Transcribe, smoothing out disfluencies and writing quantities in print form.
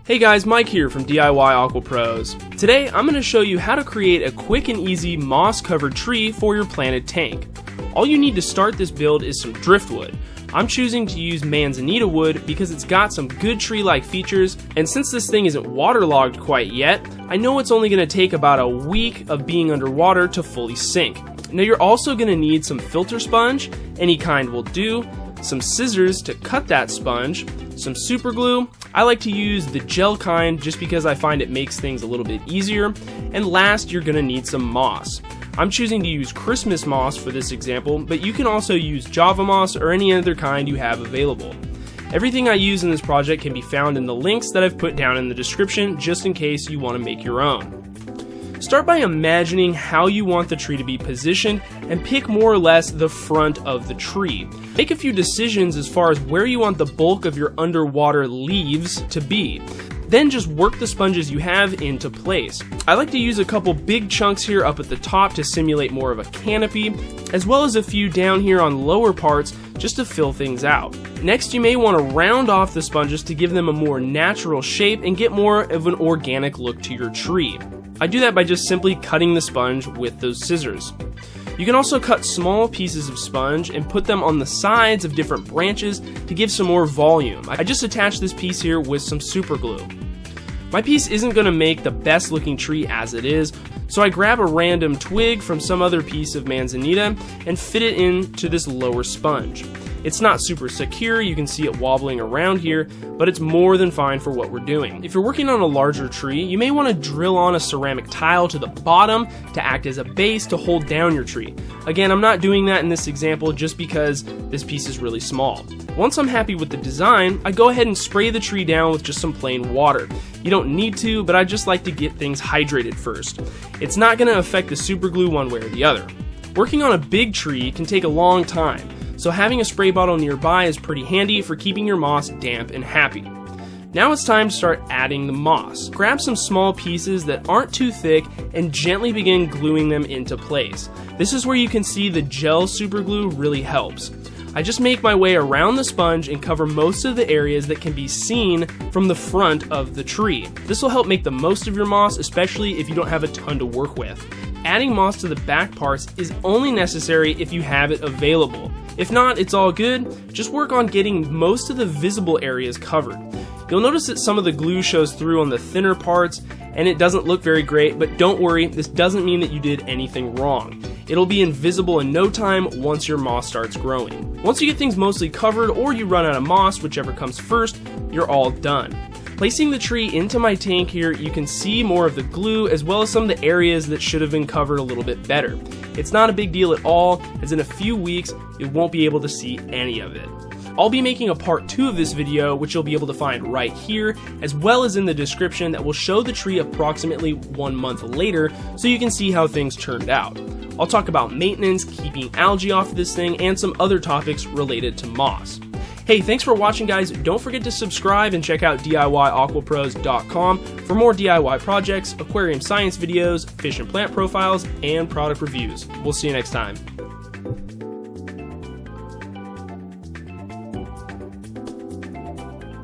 Hey guys, Mike here from DIY Aqua Pros. Today I'm going to show you how to create a quick and easy moss covered tree for your planted tank. All you need to start this build is some driftwood. I'm choosing to use manzanita wood because it's got some good tree-like features, and since this thing isn't waterlogged quite yet, I know it's only going to take about a week of being underwater to fully sink. Now you're also going to need some filter sponge, any kind will do, some scissors to cut that sponge, some super glue. I like to use the gel kind just because I find it makes things a little bit easier, and last you're going to need some moss. I'm choosing to use Christmas moss for this example, but you can also use Java moss or any other kind you have available. Everything I use in this project can be found in the links that I've put down in the description just in case you want to make your own. Start by imagining how you want the tree to be positioned and pick more or less the front of the tree. Make a few decisions as far as where you want the bulk of your underwater leaves to be. Then just work the sponges you have into place. I like to use a couple big chunks here up at the top to simulate more of a canopy, as well as a few down here on lower parts just to fill things out. Next, you may want to round off the sponges to give them a more natural shape and get more of an organic look to your tree. I do that by just simply cutting the sponge with those scissors. You can also cut small pieces of sponge and put them on the sides of different branches to give some more volume. I just attached this piece here with some super glue. My piece isn't going to make the best looking tree as it is, so I grab a random twig from some other piece of manzanita and fit it into this lower sponge. It's not super secure, you can see it wobbling around here, but it's more than fine for what we're doing. If you're working on a larger tree, you may want to drill on a ceramic tile to the bottom to act as a base to hold down your tree. Again, I'm not doing that in this example just because this piece is really small. Once I'm happy with the design, I go ahead and spray the tree down with just some plain water. You don't need to, but I just like to get things hydrated first. It's not going to affect the super glue one way or the other. Working on a big tree can take a long time, so having a spray bottle nearby is pretty handy for keeping your moss damp and happy. Now it's time to start adding the moss. Grab some small pieces that aren't too thick and gently begin gluing them into place. This is where you can see the gel super glue really helps. I just make my way around the sponge and cover most of the areas that can be seen from the front of the tree. This will help make the most of your moss, especially if you don't have a ton to work with. Adding moss to the back parts is only necessary if you have it available. If not, it's all good. Just work on getting most of the visible areas covered. You'll notice that some of the glue shows through on the thinner parts and it doesn't look very great, but don't worry, this doesn't mean that you did anything wrong. It'll be invisible in no time once your moss starts growing. Once you get things mostly covered or you run out of moss, whichever comes first, you're all done. Placing the tree into my tank here, you can see more of the glue as well as some of the areas that should have been covered a little bit better. It's not a big deal at all, as in a few weeks you won't be able to see any of it. I'll be making a part 2 of this video, which you'll be able to find right here, as well as in the description, that will show the tree approximately 1 month later so you can see how things turned out. I'll talk about maintenance, keeping algae off this thing, and some other topics related to moss. Hey, thanks for watching guys. Don't forget to subscribe and check out DIYAquapros.com for more DIY projects, aquarium science videos, fish and plant profiles, and product reviews. We'll see you next time.